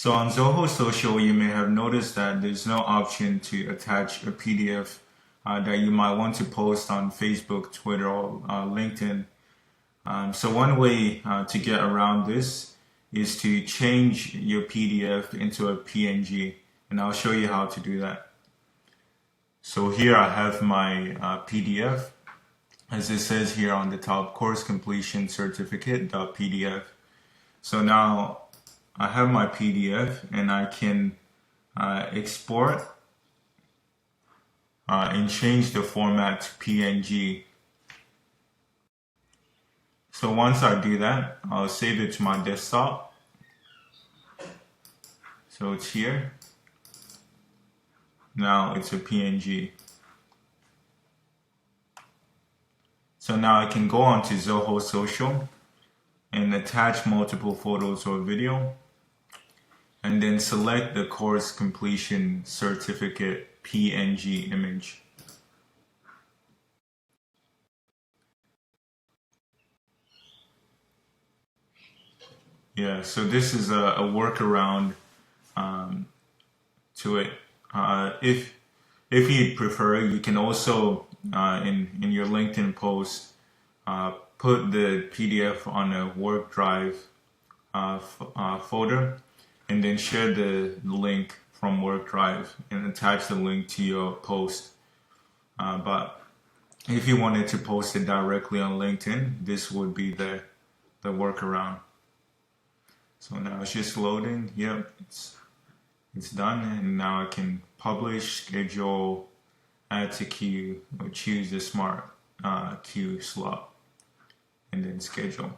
So on Zoho Social, you may have noticed that there's no option to attach a PDF that you might want to post on Facebook, Twitter, or LinkedIn. So one way to get around this is to change your PDF into a PNG, and I'll show you how to do that. So here I have my PDF, as it says here on the top, course completion certificate.pdf. So now I have my PDF and I can export and change the format to PNG. So once I do that, I'll save it to my desktop. So it's here. Now it's a PNG. So now I can go on to Zoho Social and attach multiple photos or video, and then select the course completion certificate PNG image. Yeah, so this is a workaround to it. If you prefer, you can also in your LinkedIn post put the PDF on a work drive folder, and then share the link from work drive and attach the link to your post. But if you wanted to post it directly on LinkedIn, this would be the workaround. So now it's just loading. Yep, it's done, and now I can publish, schedule, add to queue, or choose the smart queue slot, and then schedule.